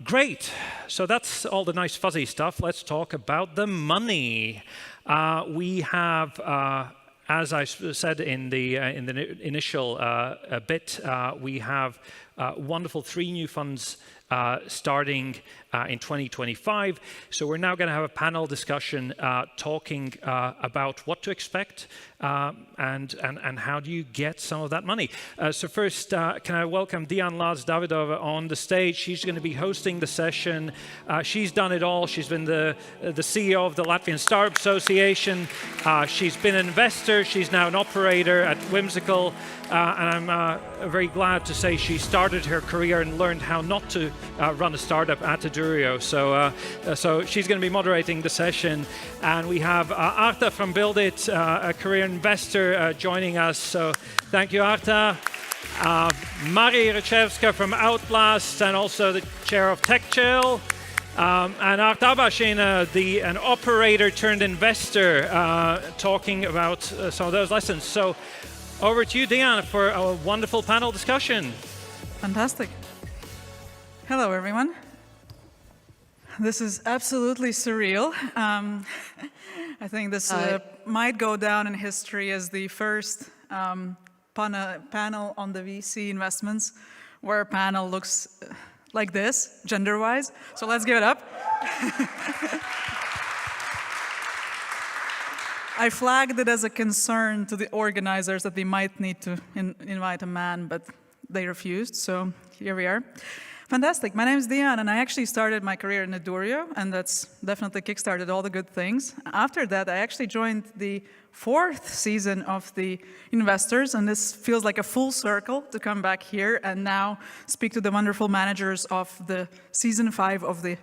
Great. So that's all the nice fuzzy stuff. Let's talk about the money. We have, as I said in the initial bit, we have wonderful 3 new funds starting in 2025. So we're now going to have a panel discussion talking about what to expect and how do you get some of that money. So first, can I welcome Davidova on the stage. She's going to be hosting the session. She's done it all. She's been the CEO of the Latvian Startup Association. She's been an investor. She's now an operator at Whimsical. And I'm very glad to say she started her career and learned how not to run a startup at Adurio. So she's going to be moderating the session. And we have Arta from Buildit, a career investor, joining us. So thank you, Arta. Marija Rucevska from Outlast, and also the chair of TechChill. And Arta Abasina, an operator turned investor, talking about some of those lessons. So over to you, Diana, for a wonderful panel discussion. Fantastic. Hello, everyone. This is absolutely surreal. I think this might go down in history as the first panel on the VC investments, where a panel looks like this, gender-wise. So let's give it up. I flagged it as a concern to the organizers that they might need to invite a man, but they refused, so here we are. Fantastic. My name is Diana, and I actually started my career in Adurio, and that's definitely kickstarted all the good things. After that, I actually joined the 4th season of the Investors, and this feels like a full circle to come back here and now speak to the wonderful managers of the season 5 of the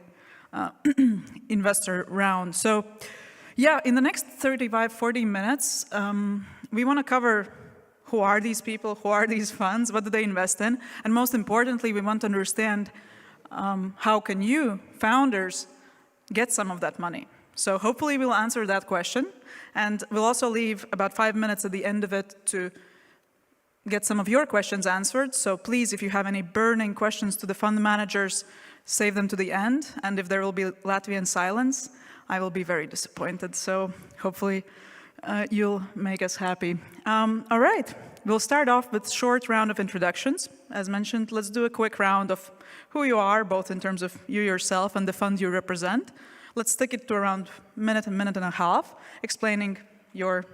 investor round. So, yeah, in the next 35-40 minutes, we want to cover who are these people, who are these funds, what do they invest in, and most importantly, we want to understand how can you, founders, get some of that money. So hopefully we'll answer that question, and we'll also leave about 5 minutes at the end of it to get some of your questions answered. So please, if you have any burning questions to the fund managers, save them to the end, and if there will be Latvian silence, I will be very disappointed. So hopefully you'll make us happy. All right, we'll start off with a short round of introductions. As mentioned, let's do a quick round of who you are, both in terms of you yourself and the fund you represent. Let's stick it to around a minute and a half, explaining your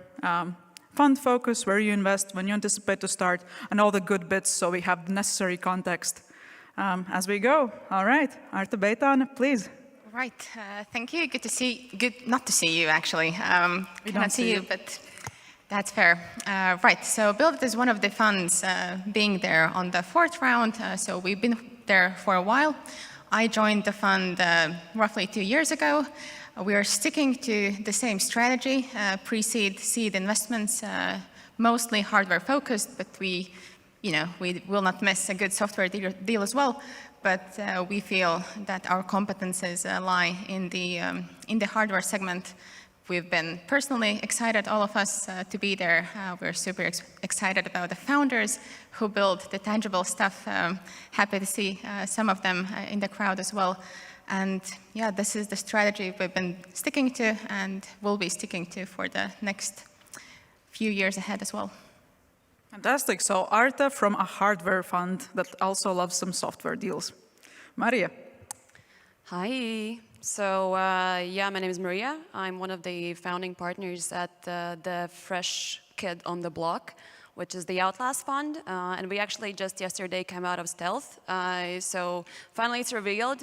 fund focus, where you invest, when you anticipate to start, and all the good bits so we have the necessary context as we go. All right, Arta, Beitane, please. Right, thank you. Good not to see you, actually. Cannot see you, but that's fair. Right, so Buildit is one of the funds being there on the 4th round, so we've been there for a while. I joined the fund roughly 2 years ago. We are sticking to the same strategy, pre-seed, seed investments, mostly hardware focused, but we will not miss a good software deal as well. But we feel that our competences lie in the hardware segment. We've been personally excited, all of us, to be there. We're super excited about the founders who build the tangible stuff. Happy to see some of them in the crowd as well. And yeah, this is the strategy we've been sticking to and will be sticking to for the next few years ahead as well. Fantastic. So Arta from a hardware fund that also loves some software deals. Marija. Hi. So yeah, my name is Marija. I'm one of the founding partners at the fresh kid on the block, which is the Outlast fund. And we actually just yesterday came out of stealth. So finally it's revealed.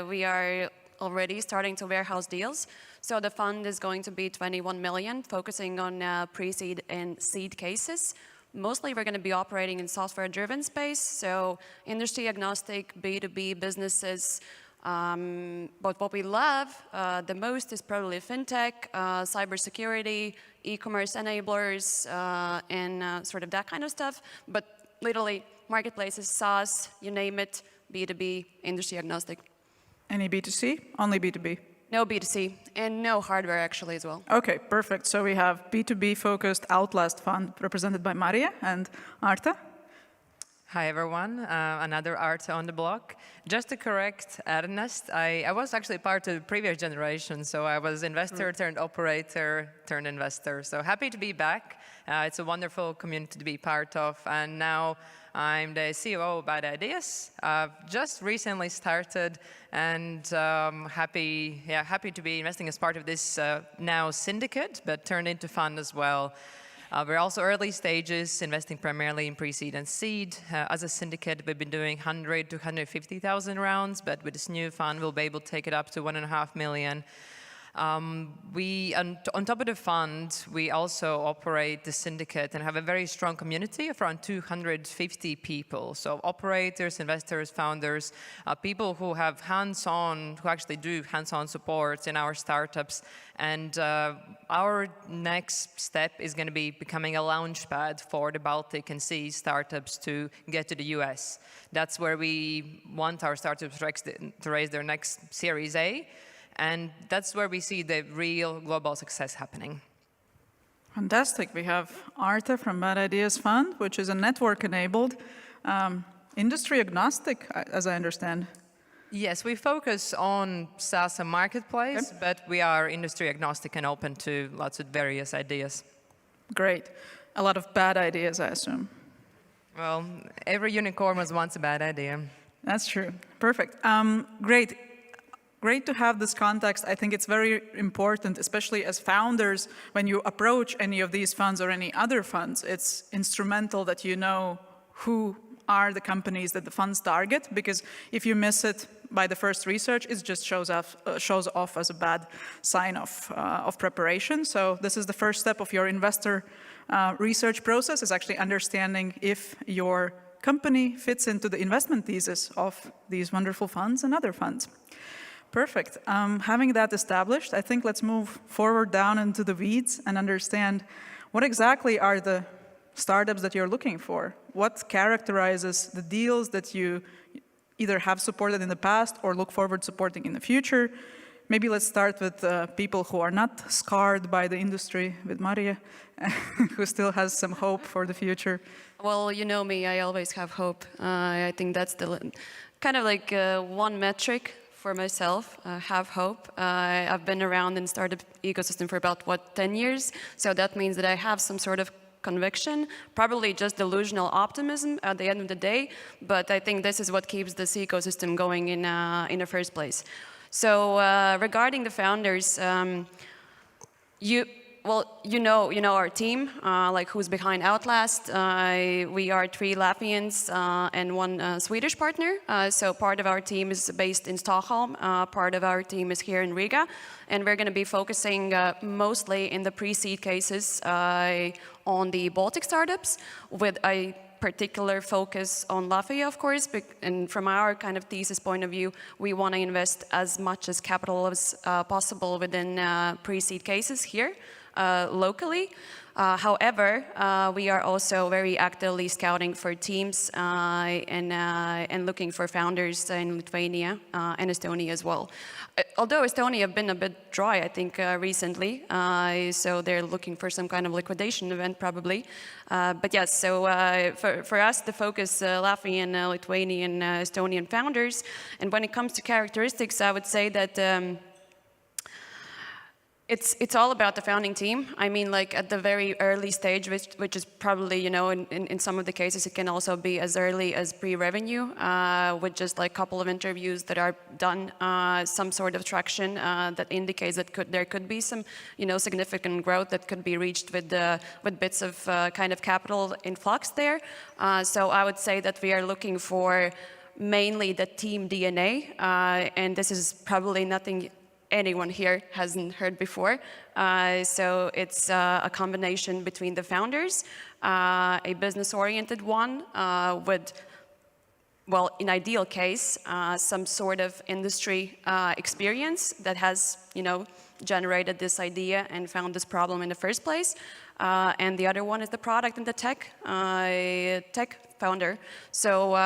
We are already starting to warehouse deals. So the fund is going to be 21 million, focusing on pre-seed and seed cases. Mostly we're going to be operating in software-driven space, so industry agnostic, B2B businesses. But what we love the most is probably fintech, cybersecurity, e-commerce enablers, and sort of that kind of stuff. But literally marketplaces, SaaS, you name it, B2B, industry agnostic. Any B2C? Only B2B? No B2C, and no hardware actually as well. Okay, perfect. So we have B2B focused Outlast fund represented by Marija and Arta. Hi everyone, another Arta on the block. Just to correct Ernest, I was actually part of the previous generation, so I was investor turned operator turned investor. So happy to be back. It's a wonderful community to be part of, and now I'm the CEO of BADideas. Just recently started, and happy to be investing as part of this now syndicate, but turned into fund as well. We're also early stages, investing primarily in pre-seed and seed. As a syndicate, we've been doing 100 to 150,000 rounds, but with this new fund, we'll be able to take it up to 1.5 million. On top of the fund, we also operate the syndicate and have a very strong community of around 250 people. So operators, investors, founders, people who have who actually do hands-on support in our startups. And our next step is going to be becoming a launchpad for the Baltic and CEE startups to get to the US. That's where we want our startups to raise their next Series A. And that's where we see the real global success happening. Fantastic. We have Arta from BADideas.fund, which is a network-enabled, industry-agnostic, as I understand. Yes, we focus on SaaS and marketplace, but we are industry-agnostic and open to lots of various ideas. Great. A lot of bad ideas, I assume. Well, every unicorn was once a bad idea. That's true. Perfect. Great. Great to have this context. I think it's very important, especially as founders, when you approach any of these funds or any other funds, it's instrumental that you know who are the companies that the funds target, because if you miss it by the first research, it just shows off as a bad sign of preparation. So this is the first step of your investor research process, is actually understanding if your company fits into the investment thesis of these wonderful funds and other funds. Perfect. Having that established, I think let's move forward down into the weeds and understand what exactly are the startups that you're looking for. What characterizes the deals that you either have supported in the past or look forward supporting in the future? Maybe let's start with people who are not scarred by the industry, with Marija, who still has some hope for the future. Well, you know me, I always have hope. I think that's the kind of like one metric for myself, have hope. I've been around in the startup ecosystem for about, 10 years? So that means that I have some sort of conviction, probably just delusional optimism at the end of the day, but I think this is what keeps this ecosystem going in the first place. So regarding the founders, you know our team, like who's behind Outlast. We are 3 Latvians and 1 Swedish partner. So part of our team is based in Stockholm. Part of our team is here in Riga. And we're going to be focusing mostly in the pre-seed cases on the Baltic startups, with a particular focus on Latvia, of course. And from our kind of thesis point of view, we want to invest as much as capital as possible within pre-seed cases here. Locally. However, we are also very actively scouting for teams and looking for founders in Lithuania and Estonia as well. Although Estonia have been a bit dry, I think, recently, so they're looking for some kind of liquidation event probably. But yes, so for us, the focus Latvian, Lithuanian, Estonian founders. And when it comes to characteristics, I would say that it's all about the founding team. I mean, like at the very early stage, which is probably, you know, in some of the cases, it can also be as early as pre-revenue, with just like a couple of interviews that are done, some sort of traction that indicates that there could be some, you know, significant growth that could be reached with bits of kind of capital influx there. So I would say that we are looking for mainly the team DNA, and this is probably nothing anyone here hasn't heard before. So it's a combination between the founders, a business-oriented one with, well, in ideal case, some sort of industry experience that has, you know, generated this idea and found this problem in the first place. And the other one is the product and the tech founder. So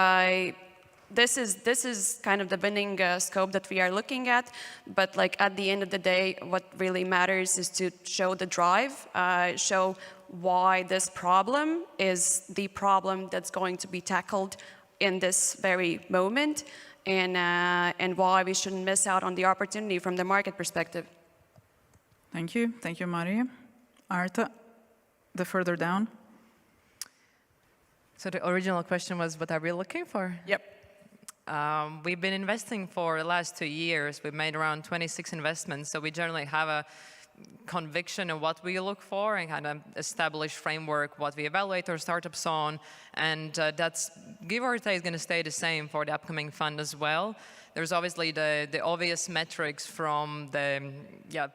this is kind of the winning scope that we are looking at, but like at the end of the day, what really matters is to show the drive, show why this problem is the problem that's going to be tackled in this very moment, and why we shouldn't miss out on the opportunity from the market perspective. Thank you, Marija. Arta, the further down. So the original question was, what are we looking for? Yep. We've been investing for the last 2 years. We've made around 26 investments, so we generally have a conviction of what we look for and kind of established framework, what we evaluate our startups on, and that's, give or take, is going to stay the same for the upcoming fund as well. There's obviously the obvious metrics from the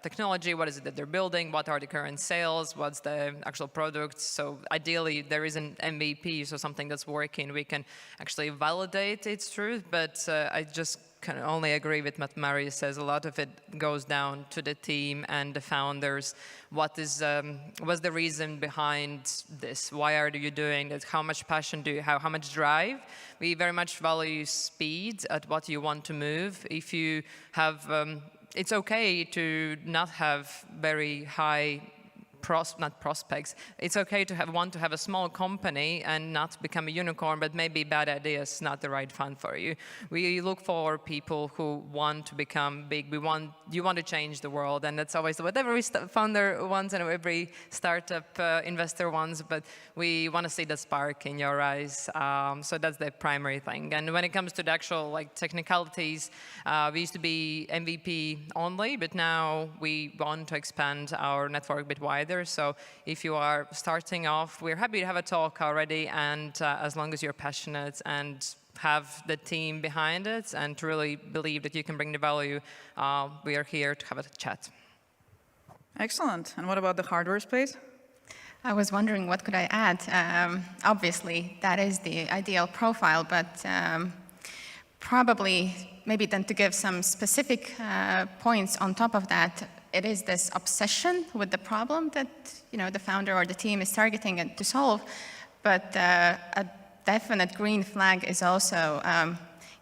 technology, what is it that they're building, what are the current sales, what's the actual product. So ideally there is an MVP, so something that's working, we can actually validate its truth, but I just can only agree with what Marija says. A lot of it goes down to the team and the founders. What's the reason behind this? Why are you doing it? How much passion do you have? How much drive? We very much value speed at what you want to move. If you have, it's okay to not have very high not prospects. It's okay to want to have a small company and not become a unicorn, but maybe Bad Ideas is not the right fund for you. We look for people who want to become big. You want to change the world, and that's always what every founder wants and every startup investor wants, but we want to see the spark in your eyes. So that's the primary thing. And when it comes to the actual technicalities, we used to be MVP only, but now we want to expand our network a bit wider. So if you are starting off, we're happy to have a talk already, and as long as you're passionate and have the team behind it and to really believe that you can bring the value, we are here to have a chat. Excellent. And what about the hardware space? I was wondering what could I add. Obviously, that is the ideal profile, but probably maybe then to give some specific points on top of that, it is this obsession with the problem that the founder or the team is targeting and to solve, but a definite green flag is also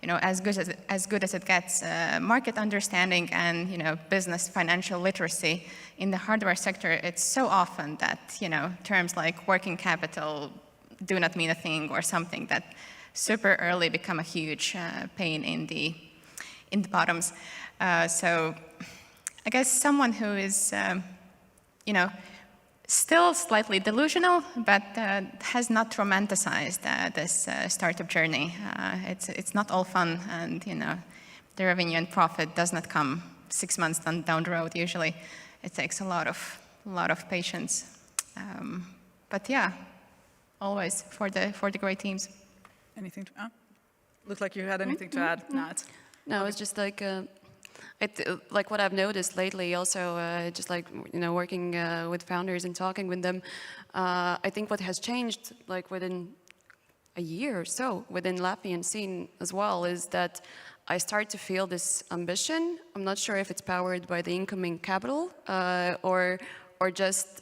as good as it gets, market understanding and business financial literacy. In the hardware sector, it's so often that terms like working capital do not mean a thing, or something that super early become a huge pain in the bottoms. So I guess someone who is, still slightly delusional, but has not romanticized this startup journey. It's not all fun, and the revenue and profit does not come 6 months down the road. Usually, it takes a lot of patience. But yeah, always for the great teams. Anything to add? Looked like you had anything to add, Nat. No, it's just like what I've noticed lately also, just working with founders and talking with them, I think what has changed within a year or so within Latvian scene as well is that I start to feel this ambition. I'm not sure if it's powered by the incoming capital or just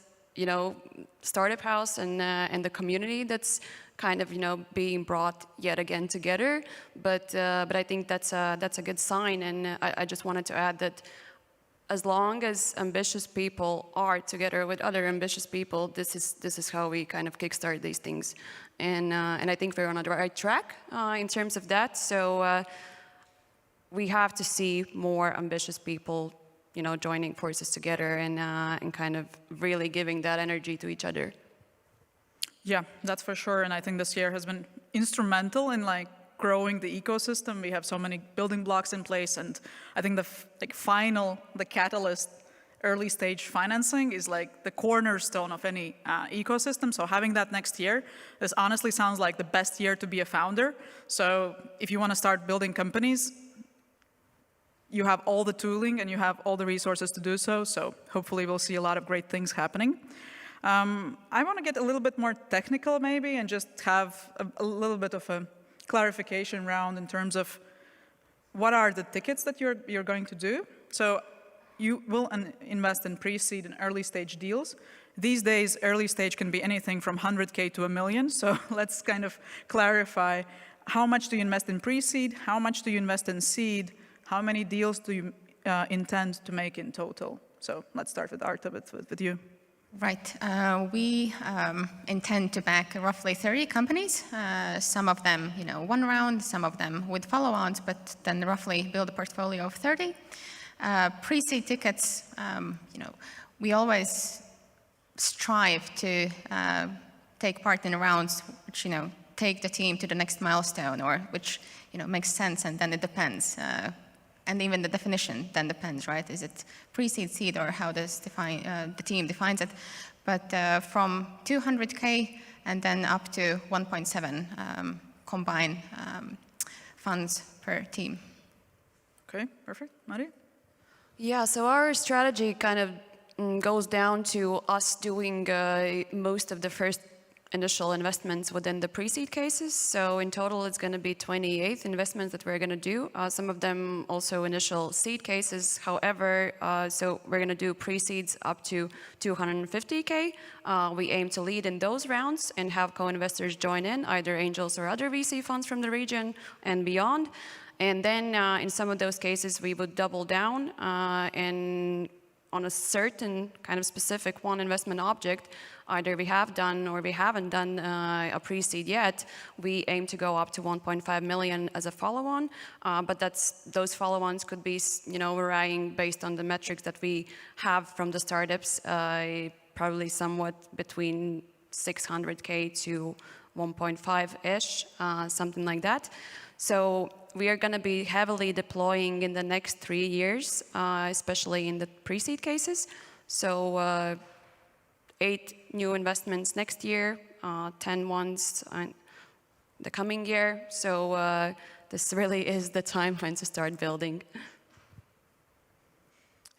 startup house and the community that's kind of being brought yet again together, but I think that's a good sign, and I just wanted to add that as long as ambitious people are together with other ambitious people, this is how we kind of kickstart these things, and I think we're on the right track in terms of that. So we have to see more ambitious people joining forces together and kind of really giving that energy to each other. Yeah, that's for sure. And I think this year has been instrumental in growing the ecosystem. We have so many building blocks in place, and I think the catalyst, early stage financing is the cornerstone of any ecosystem. So having that next year, this honestly sounds like the best year to be a founder. So if you want to start building companies, you have all the tooling and you have all the resources to do so. So hopefully we'll see a lot of great things happening. I want to get a little bit more technical maybe and just have a little bit of a clarification round in terms of what are the tickets that you're going to do. So you will invest in pre-seed and early stage deals. These days, early stage can be anything from 100K to $1 million. So let's kind of clarify how much do you invest in pre-seed? How much do you invest in seed? How many deals do you intend to make in total? So let's start with Arta, with you. Right. We intend to back roughly 30 companies, some of them, one round, some of them with follow-ons, but then roughly build a portfolio of 30. Pre-seed tickets, we always strive to take part in rounds which, take the team to the next milestone, or which, makes sense, and then it depends. And even the definition then depends, right? Is it pre-seed, seed, or how does the team defines it? But from 200K and then up to 1.7 combined funds per team. Okay, perfect. Marija? Yeah, so our strategy kind of goes down to us doing most of the first initial investments within the pre-seed cases. So in total, it's going to be 28 investments that we're going to do. Some of them also initial seed cases. However, so we're going to do pre-seeds up to 250K. We aim to lead in those rounds and have co-investors join in, either angels or other VC funds from the region and beyond. And then in some of those cases, we would double down and on a certain kind of specific one investment object, either we have done or we haven't done a pre-seed yet, we aim to go up to 1.5 million as a follow-on. But those follow-ons could be, varying based on the metrics that we have from the startups, probably somewhat between 600K to 1.5-ish, something like that. So we are going to be heavily deploying in the next 3 years, especially in the pre-seed cases. So 8 new investments next year, 10 ones the coming year. So this really is the timeline to start building.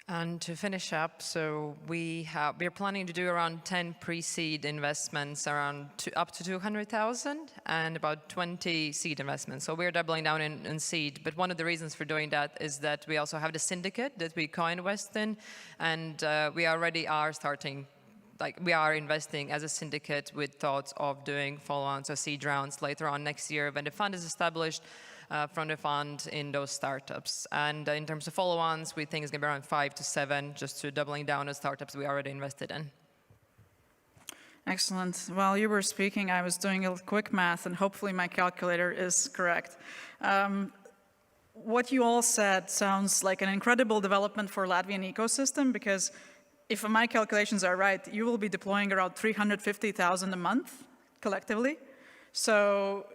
And to finish up, so we're planning to do around 10 pre-seed investments, up to 200,000, and about 20 seed investments. So we're doubling down in seed. But one of the reasons for doing that is that we also have the syndicate that we co-invest in, and we already are starting. We are investing as a syndicate with thoughts of doing follow-ons or seed rounds later on next year when the fund is established. From the fund in those startups. And in terms of follow-ons, we think it's going to be around 5 to 7, just to doubling down on startups we already invested in. Excellent. While you were speaking, I was doing a quick math, and hopefully my calculator is correct. What you all said sounds like an incredible development for Latvian ecosystem, because if my calculations are right, you will be deploying around 350,000 a month collectively. So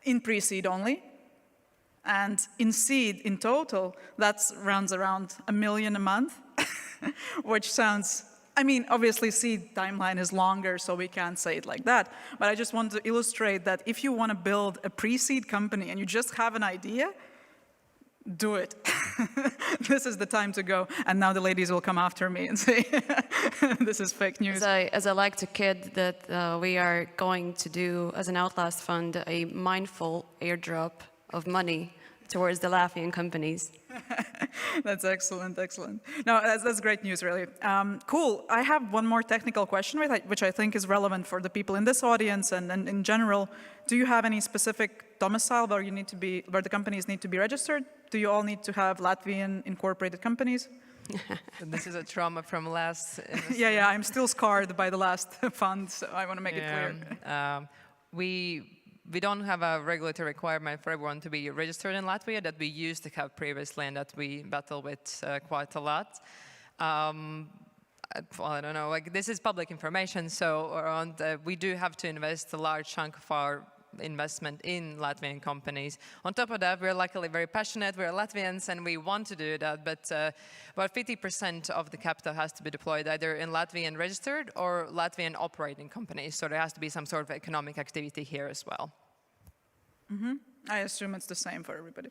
in pre-seed only. And in seed, in total, that runs around 1 million a month, which sounds, obviously seed timeline is longer, so we can't say it like that. But I just want to illustrate that if you want to build a pre-seed company and you just have an idea, do it. This is the time to go. And now the ladies will come after me and say, this is fake news. As I like to kid that we are going to do, as an Outlast fund, a mindful airdrop of money towards the Latvian companies. That's excellent, excellent. No, that's great news, really. Cool. I have one more technical question, which I think is relevant for the people in this audience and in general. Do you have any specific domicile where the companies need to be registered? Do you all need to have Latvian incorporated companies? This is a trauma from last. Yeah, I'm still scarred by the last fund, so I want to make it clear. We don't have a regulatory requirement for everyone to be registered in Latvia that we used to have previously and that we battle with quite a lot. I don't know, this is public information, so we do have to invest a large chunk of our investment in Latvian companies. On top of that, we're luckily very passionate. We're Latvians and we want to do that, but about 50% of the capital has to be deployed either in Latvian registered or Latvian operating companies. So there has to be some sort of economic activity here as well. Mm-hmm. I assume it's the same for everybody.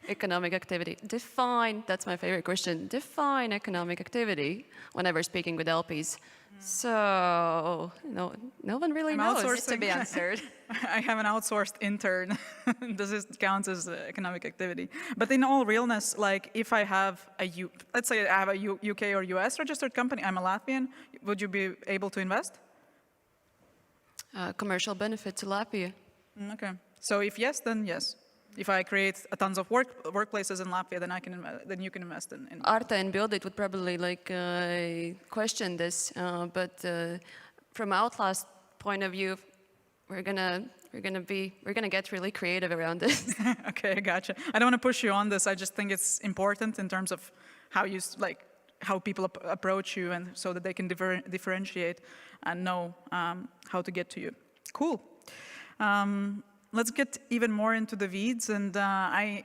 Economic activity. Define, that's my favorite question, define economic activity whenever speaking with LPs. So, no one really knows. It's to be answered. I have an outsourced intern. Does this count as economic activity? But in all realness, if I have let's say I have a UK or US registered company, I'm a Latvian, would you be able to invest? Commercial benefit to Latvia. Okay. So if yes, then yes. If I create a tons of workplaces in Latvia, then you can invest in. Arta and Buildit would probably like question this, but from Outlast point of view, we're gonna get really creative around this. Okay, I gotcha. I don't want to push you on this. I just think it's important in terms of how people approach you, and so that they can differentiate and know how to get to you. Cool. Let's get even more into the weeds. And I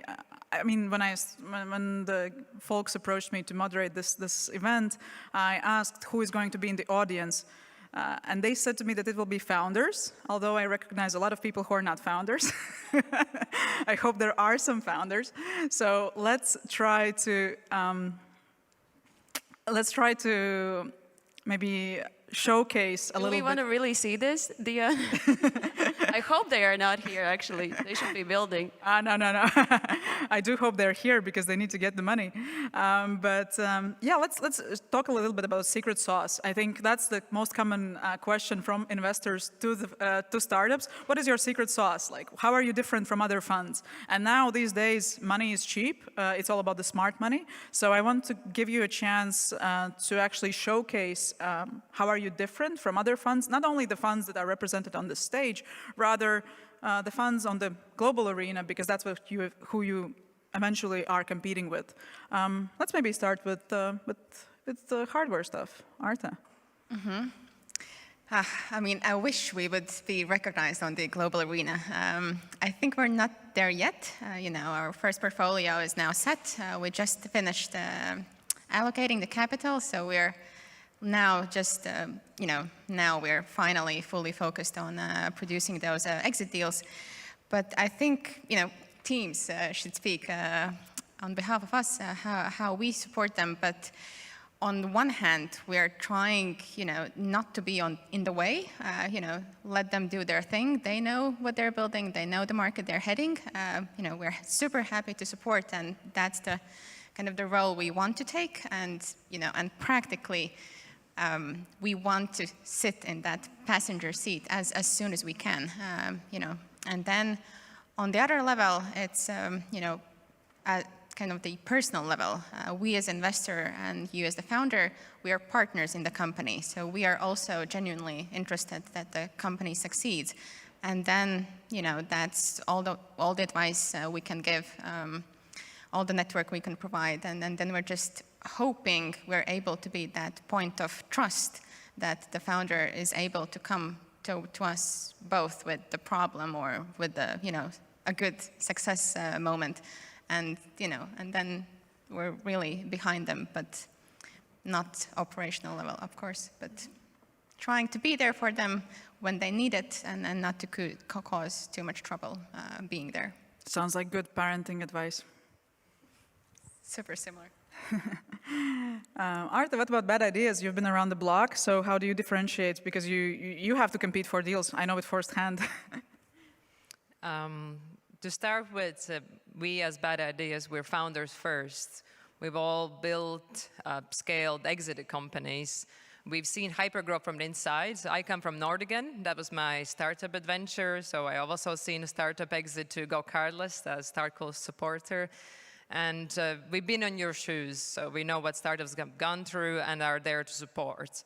mean, when the folks approached me to moderate this event, I asked who is going to be in the audience. And they said to me that it will be founders, although I recognize a lot of people who are not founders. I hope there are some founders. So let's try to maybe showcase a little bit. Do we want to really see this, Dia? I hope they are not here, actually. They should be building. No. I do hope they're here because they need to get the money. Yeah, let's talk a little bit about secret sauce. I think that's the most common question from investors to startups. What is your secret sauce? Like, how are you different from other funds? And now, these days, money is cheap. It's all about the smart money. So I want to give you a chance to actually showcase how are you different from other funds, not only the funds that are represented on the stage, rather the funds on the global arena, because that's who you eventually are competing with. Let's maybe start with the hardware stuff. Arta. Mm-hmm. I mean, I wish we would be recognized on the global arena. I think we're not there yet. Our first portfolio is now set. We just finished allocating the capital, so we're now just, now we're finally fully focused on producing those exit deals. But I think, teams should speak on behalf of us, how we support them. But on the one hand, we're trying, not to be in the way, let them do their thing. They know what they're building. They know the market they're heading. We're super happy to support, and that's the kind of the role we want to take. And, and practically, we want to sit in that passenger seat as soon as we can, And then on the other level, it's, at kind of the personal level. We as investor and you as the founder, we are partners in the company. So we are also genuinely interested that the company succeeds. And then, that's all the advice we can give, all the network we can provide. And then we're just hoping we're able to be that point of trust that the founder is able to come to us both with the problem or with the, a good success moment. And, and then we're really behind them, but not operational level, of course, but trying to be there for them when they need it and not to cause too much trouble being there. Sounds like good parenting advice. Super similar. Arta, what about bad ideas? You've been around the block, so how do you differentiate? Because you have to compete for deals. I know it firsthand. To start with, we as Bad Ideas, we're founders first. We've all built, scaled, exited companies. We've seen hypergrowth from the inside. So I come from Nordigan. That was my startup adventure. So I also seen a startup exit to go cardless as Startco's supporter. And we've been on your shoes, so we know what startups have gone through and are there to support.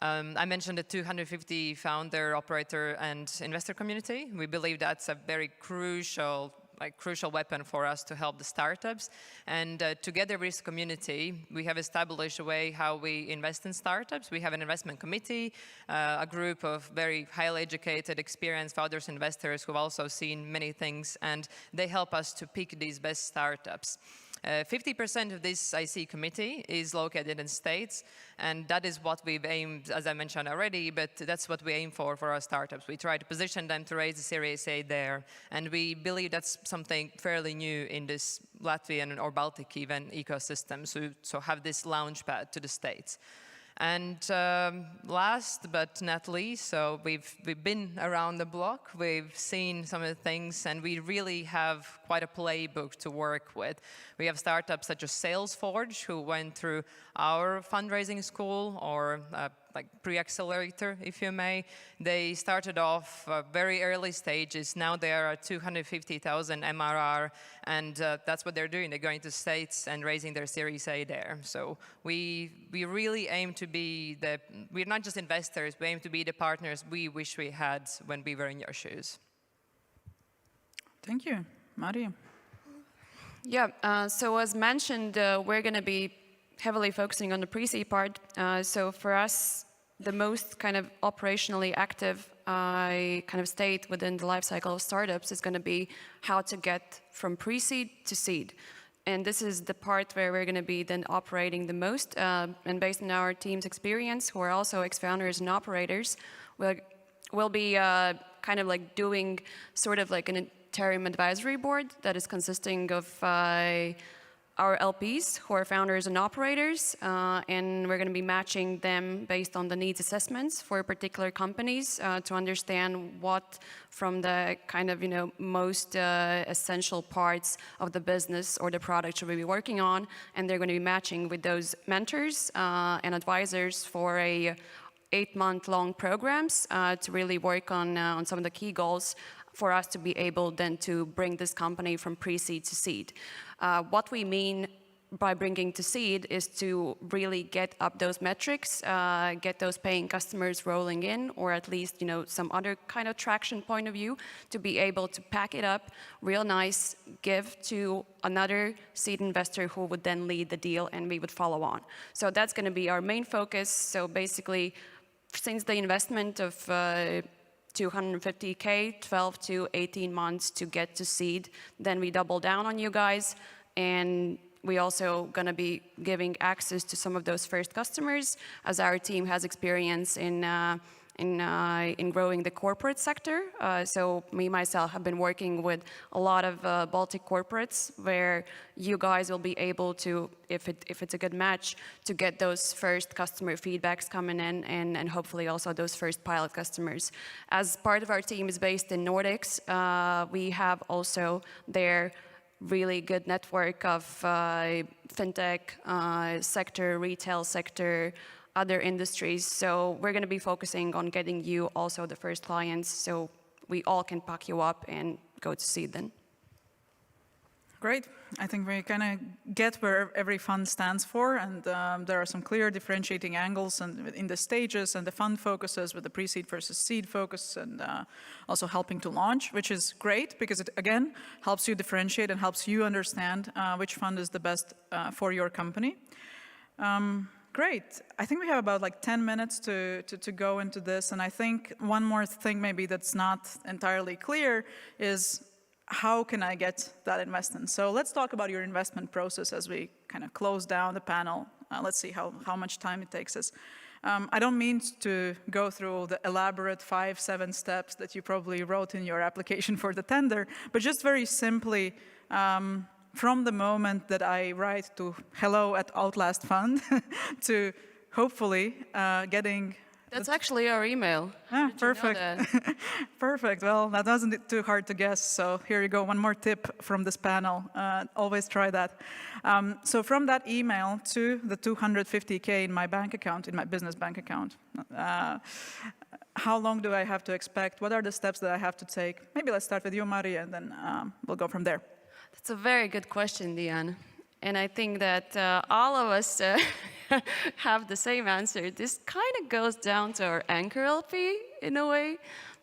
I mentioned the 250 founder, operator, and investor community. We believe that's a very crucial weapon for us to help the startups. And together with this community, we have established a way how we invest in startups. We have an investment committee, a group of very highly educated, experienced founders, investors who've also seen many things, and they help us to pick these best startups. 50% of this IC committee is located in States, and that is what we've aimed, as I mentioned already, but that's what we aim for our startups. We try to position them to raise the Series A there, and we believe that's something fairly new in this Latvian or Baltic even ecosystem, so have this launchpad to the States. And last but not least, so we've been around the block, we've seen some of the things, and we really have quite a playbook to work with. We have startups such as Salesforge, who went through our fundraising school, or like pre-accelerator, if you may. They started off very early stages. Now they are at 250,000 MRR, and that's what they're doing. They're going to States and raising their Series A there. So we really aim to be we're not just investors, we aim to be the partners we wish we had when we were in your shoes. Thank you. Marija. Yeah, so as mentioned, we're going to be heavily focusing on the pre-seed part. So for us, the most kind of operationally active kind of state within the life cycle of startups is going to be how to get from pre-seed to seed. And this is the part where we're going to be then operating the most. And based on our team's experience, who are also ex-founders and operators, we'll be kind of like doing sort of like an interim advisory board that is consisting of our LPs, who are founders and operators, and we're going to be matching them based on the needs assessments for particular companies to understand what from the kind of, most essential parts of the business or the product should we be working on, and they're going to be matching with those mentors and advisors for a 8-month-long programs to really work on some of the key goals for us to be able then to bring this company from pre-seed to seed. What we mean by bringing to seed is to really get up those metrics, get those paying customers rolling in, or at least some other kind of traction point of view, to be able to pack it up real nice, give to another seed investor who would then lead the deal and we would follow on. So that's going to be our main focus. So basically, since the investment of 250K, 12 to 18 months to get to seed. Then we double down on you guys, and we also going to be giving access to some of those first customers, as our team has experience in growing the corporate sector. So me, myself, have been working with a lot of Baltic corporates where you guys will be able to, if it's a good match, to get those first customer feedbacks coming in and hopefully also those first pilot customers. As part of our team is based in Nordics, we have also their really good network of fintech sector, retail sector, other industries. So we're going to be focusing on getting you also the first clients so we all can pack you up and go to seed then. Great. I think we kind of get where every fund stands for, and there are some clear differentiating angles in the stages and the fund focuses with the pre-seed versus seed focus, and also helping to launch, which is great because it, again, helps you differentiate and helps you understand which fund is the best for your company. Great. I think we have about like 10 minutes to go into this. And I think one more thing maybe that's not entirely clear is how can I get that investment? So let's talk about your investment process as we kind of close down the panel. Let's see how much time it takes us. I don't mean to go through the elaborate 5-7 steps that you probably wrote in your application for the tender, but just very simply, from the moment that I write to hello@Outlast.fund to hopefully getting... That's actually our email. Ah, perfect. Perfect. Well, that wasn't too hard to guess. So here you go. One more tip from this panel. Always try that. So from that email to the 250K in my bank account, in my business bank account, how long do I have to expect? What are the steps that I have to take? Maybe let's start with you, Marija, and then we'll go from there. That's a very good question, Diane. And I think that all of us have the same answer. This kind of goes down to our anchor LP in a way.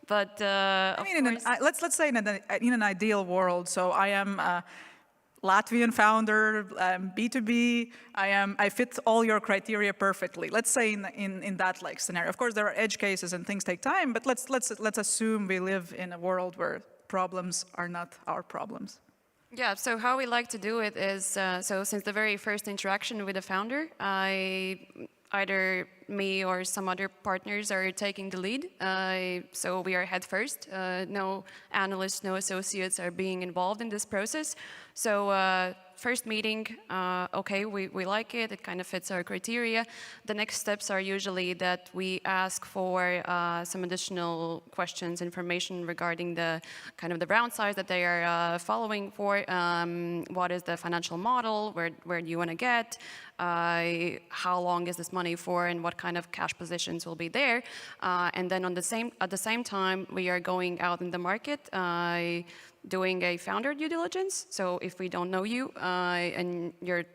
But I mean, let's say in an ideal world, so I am a Latvian founder, B2B, I fit all your criteria perfectly. Let's say in that like scenario. Of course, there are edge cases and things take time, but let's assume we live in a world where problems are not our problems. Yeah, so how we like to do it is, so since the very first interaction with the founder, either me or some other partners are taking the lead. So we are head first. No analysts, no associates are being involved in this process. So first meeting, okay, we like it. It kind of fits our criteria. The next steps are usually that we ask for some additional questions, information regarding the kind of the round size that they are following for. What is the financial model? Where do you want to get? How long is this money for? And what kind of cash positions will be there. And then at the same time, we are going out in the market, doing a founder due diligence. So if we don't know you and you're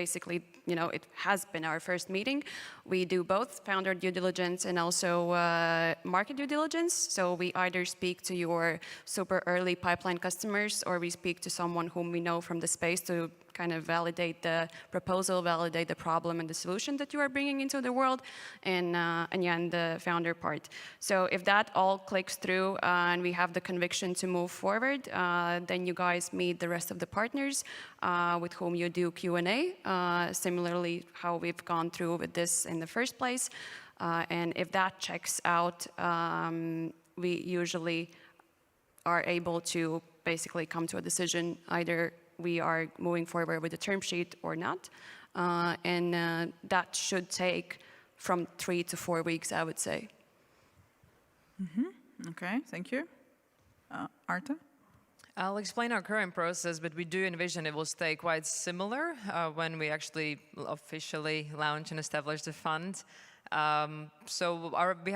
basically, it has been our first meeting, we do both founder due diligence and also market due diligence. So we either speak to your super early pipeline customers, or we speak to someone whom we know from the space to kind of validate the proposal, validate the problem and the solution that you are bringing into the world, and the founder part. So if that all clicks through and we have the conviction to move forward, then you guys meet the rest of the partners with whom you do Q&A, similarly how we've gone through with this in the first place. And if that checks out, we usually are able to basically come to a decision, either we are moving forward with the term sheet or not. And that should take from 3 to 4 weeks, I would say. Okay, thank you. Arta? I'll explain our current process, but we do envision it will stay quite similar when we actually officially launch and establish the fund. We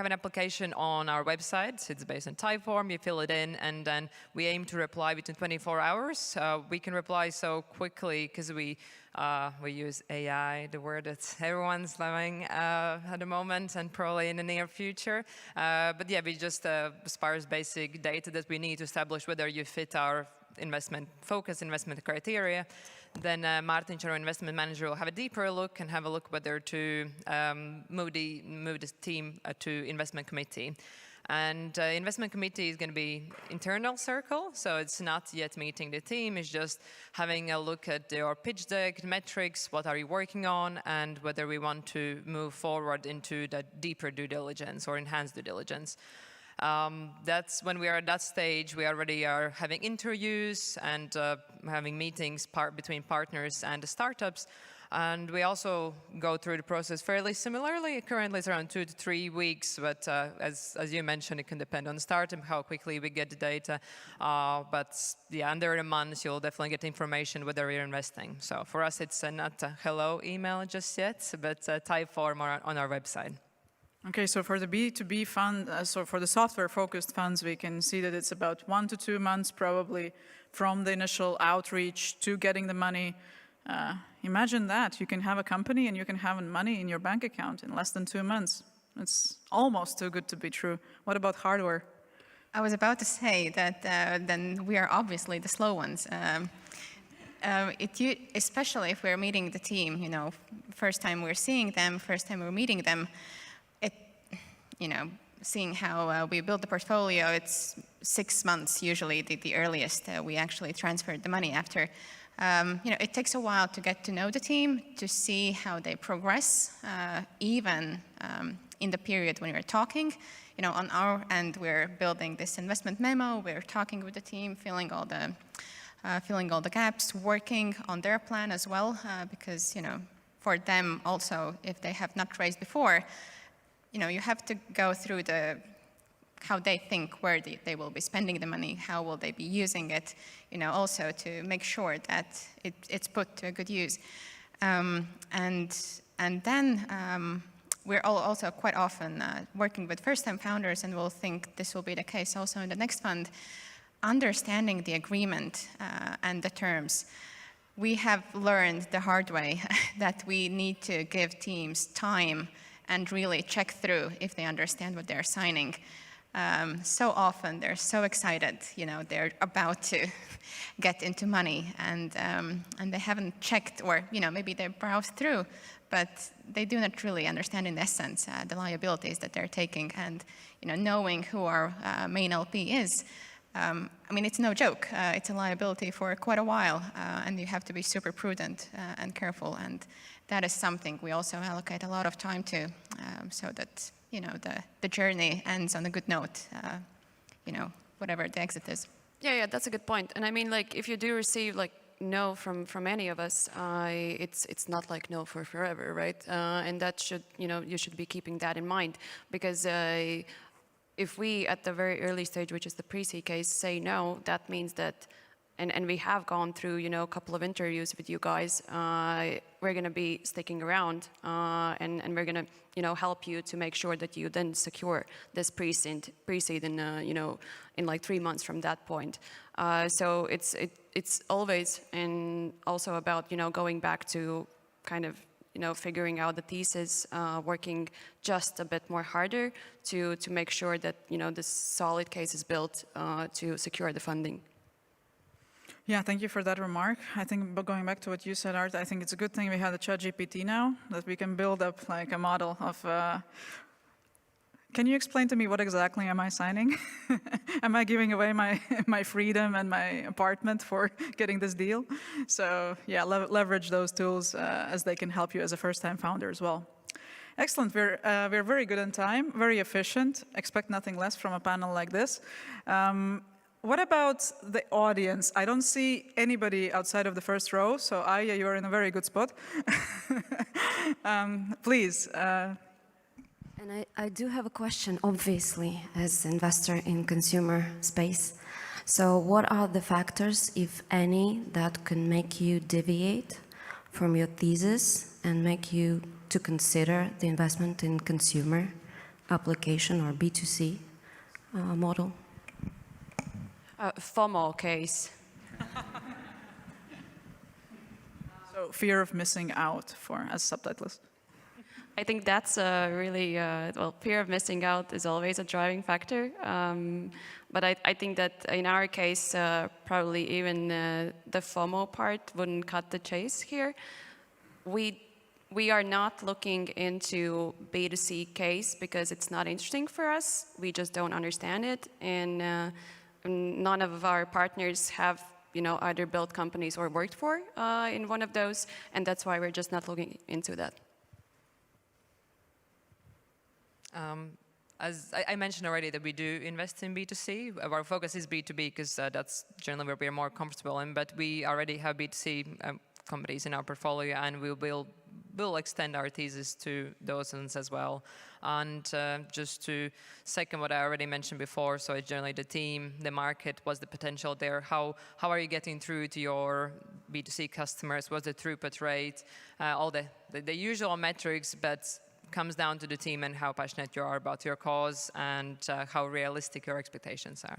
have an application on our website. It's based on type form. You fill it in, and then we aim to reply within 24 hours. We can reply so quickly because we use AI, the word that everyone's loving at the moment and probably in the near future. But yeah, we just sparse basic data that we need to establish whether you fit our investment criteria. Then Martin, our investment manager, will have a deeper look and have a look whether to move the team to investment committee. And investment committee is going to be internal circle, so it's not yet meeting the team. It's just having a look at your pitch deck, metrics, what are you working on, and whether we want to move forward into the deeper due diligence or enhanced due diligence. That's when we are at that stage, we already are having interviews and having meetings between partners and the startups. And we also go through the process fairly similarly. Currently it's around 2 to 3 weeks, but as you mentioned, it can depend on the startup, how quickly we get the data. But yeah, under a month, you'll definitely get information whether you're investing. So for us, it's not a hello email just yet, but type form on our website. Okay, so for the B2B fund, so for the software-focused funds, we can see that it's about 1 to 2 months probably from the initial outreach to getting the money. Imagine that. You can have a company and you can have money in your bank account in less than 2 months. It's almost too good to be true. What about hardware? I was about to say that then we are obviously the slow ones. Especially if we're meeting the team, first time we're seeing them, first time we're meeting them, seeing how we build the portfolio, it's 6 months usually the earliest we actually transferred the money after. It takes a while to get to know the team, to see how they progress, even in the period when we're talking. On our end, we're building this investment memo, we're talking with the team, filling all the gaps, working on their plan as well, because, for them also, if they have not raised before, you have to go through how they think where they will be spending the money, how will they be using it, also to make sure that it's put to a good use. And then we're also quite often working with first-time founders, and we'll think this will be the case also in the next fund, understanding the agreement and the terms. We have learned the hard way that we need to give teams time and really check through if they understand what they're signing. So often they're so excited, they're about to get into money, and they haven't checked, or maybe they browsed through, but they do not really understand in essence the liabilities that they're taking. And knowing who our main LP is, it's no joke. It's a liability for quite a while, and you have to be super prudent and careful. And that is something we also allocate a lot of time to, so that the journey ends on a good note, whatever the exit is. Yeah, that's a good point. And if you do receive no from any of us, it's not no for forever, right? And that should, you should be keeping that in mind, because if we at the very early stage, which is the pre-seed case, say no, that means that and we have gone through, a couple of interviews with you guys. We're going to be sticking around, and we're going to, help you to make sure that you then secure this pre-seed in, in like 3 months from that point. So it's always and also about, going back to kind of, figuring out the thesis, working just a bit more harder to make sure that, this solid case is built to secure the funding. Yeah, thank you for that remark. I think going back to what you said, Arta, I think it's a good thing we have the ChatGPT now, that we can build up like a model of... Can you explain to me what exactly am I signing? Am I giving away my freedom and my apartment for getting this deal? So yeah, leverage those tools as they can help you as a first-time founder as well. Excellent. We're very good on time, very efficient. Expect nothing less from a panel like this. What about the audience? I don't see anybody outside of the first row, so Aya, you're in a very good spot. Please. And I do have a question, obviously, as investor in consumer space. So what are the factors, if any, that can make you deviate from your thesis and make you to consider the investment in consumer application or B2C model? FOMO case. So fear of missing out as subtitles. I think that's really, well, fear of missing out is always a driving factor. But I think that in our case, probably even the FOMO part wouldn't cut the chase here. We are not looking into B2C case because it's not interesting for us. We just don't understand it. And none of our partners have either built companies or worked for in one of those. And that's why we're just not looking into that. As I mentioned already that we do invest in B2C. Our focus is B2B because that's generally where we are more comfortable in, but we already have B2C companies in our portfolio, and we'll extend our thesis to those ones as well. And just to second what I already mentioned before, so it's generally the team, the market, what's the potential there, how are you getting through to your B2C customers, what's the throughput rate, all the usual metrics, but comes down to the team and how passionate you are about your cause and how realistic your expectations are.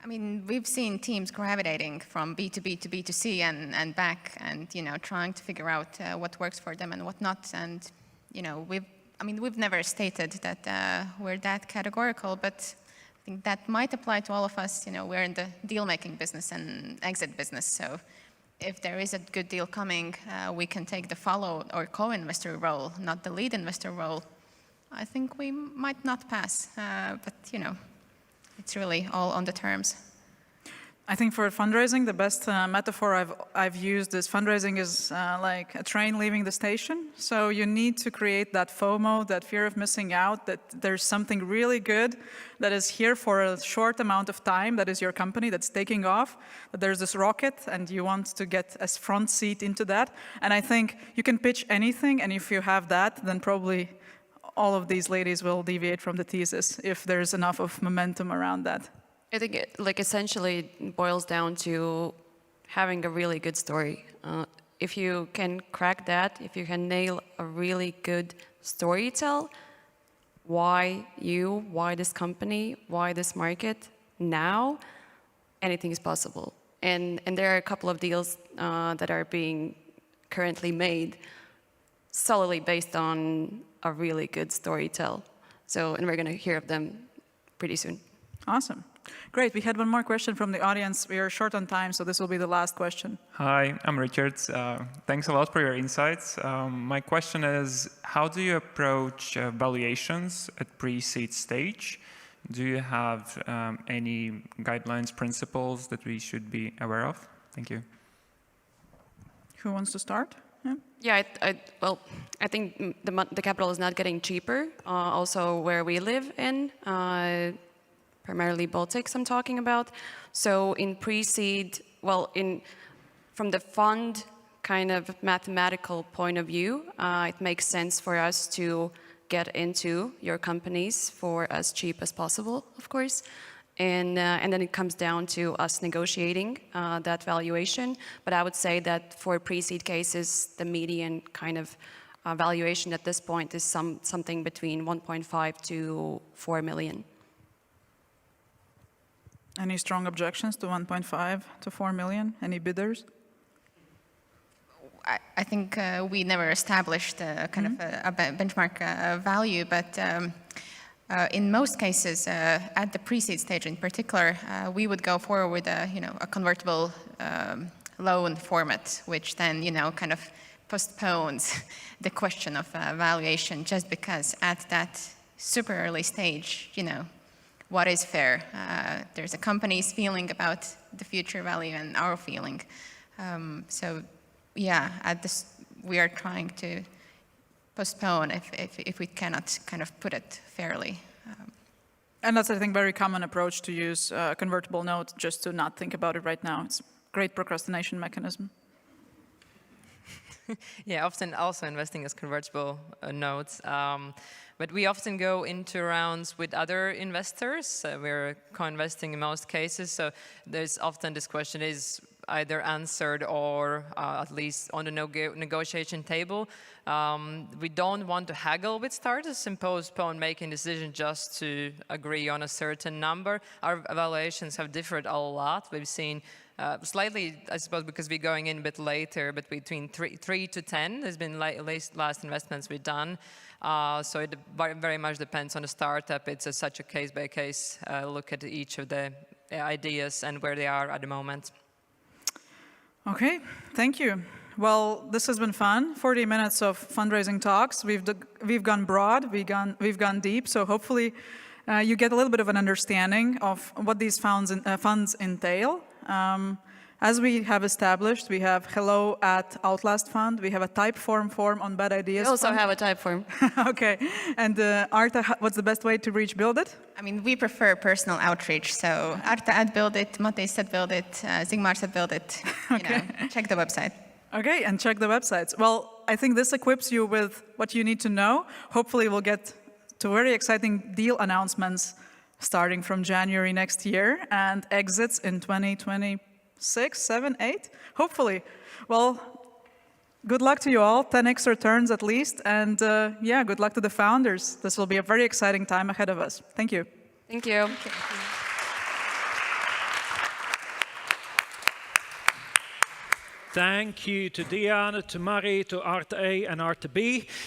I mean, we've seen teams gravitating from B2B to B2C and back, and trying to figure out what works for them and what not. And we've never stated that we're that categorical, but I think that might apply to all of us. We're in the deal-making business and exit business, so if there is a good deal coming, we can take the follow or co-investor role, not the lead investor role. I think we might not pass, but it's really all on the terms. I think for fundraising, the best metaphor I've used is fundraising is like a train leaving the station. So you need to create that FOMO, that fear of missing out, that there's something really good that is here for a short amount of time, that is your company, that's taking off, that there's this rocket and you want to get a front seat into that. And I think you can pitch anything, and if you have that, then probably all of these ladies will deviate from the thesis if there's enough of momentum around that. I think it essentially boils down to having a really good story. If you can crack that, if you can nail a really good story tell, why this company, why this market, now, anything is possible. And there are a couple of deals that are being currently made solely based on a really good story tell. And we're going to hear of them pretty soon. Awesome. Great. We had one more question from the audience. We are short on time, so this will be the last question. Hi, I'm Richard. Thanks a lot for your insights. My question is, how do you approach valuations at pre-seed stage? Do you have any guidelines, principles that we should be aware of? Thank you. Who wants to start? Yeah, I think the capital is not getting cheaper. Also, where we live in, primarily Baltics I'm talking about. So in pre-seed, from the fund kind of mathematical point of view, it makes sense for us to get into your companies for as cheap as possible, of course. and then it comes down to us negotiating that valuation. But I would say that for pre-seed cases, the median kind of valuation at this point is something between 1.5 to 4 million. Any strong objections to 1.5 to 4 million? Any bidders? I think we never established a kind of a benchmark value, but in most cases, at the pre-seed stage in particular, we would go forward with a convertible loan format, which then kind of postpones the question of valuation, just because at that super early stage, what is fair? There's a company's feeling about the future value and our feeling. So yeah, at this, we are trying to postpone if we cannot kind of put it fairly. And that's, I think, very common approach to use a convertible note, just to not think about it right now. It's a great procrastination mechanism. Yeah, often also investing as convertible notes. But we often go into rounds with other investors. We're co-investing in most cases. So there's often this question is either answered or at least on the negotiation table. We don't want to haggle with startups and postpone making decisions just to agree on a certain number. Our evaluations have differed a lot. We've seen slightly, I suppose, because we're going in a bit later, but between 3 to 10 has been last investments we've done. So it very much depends on the startup. It's such a case-by-case look at each of the ideas and where they are at the moment. Okay, thank you. Well, this has been fun. 40 minutes of fundraising talks. We've gone broad, we've gone deep. So hopefully you get a little bit of an understanding of what these funds entail. As we have established, we have hello at Outlast Fund. We have a Typeform form on BADideas.fund. We also have a Typeform. Okay. And Arta, what's the best way to reach Buildit? I mean, we prefer personal outreach. So Arta at Buildit, Matejs at Buildit, Zigmars at Buildit. Check the website. Okay, and check the websites. Well, I think this equips you with what you need to know. Hopefully we'll get to very exciting deal announcements starting from January next year and exits in 2026, 7, 8, hopefully. Well, good luck to you all, 10x returns at least, and yeah, good luck to the founders. This will be a very exciting time ahead of us. Thank you. Thank you. Thank you to Diana, to Mari, to Arta A and Arta B.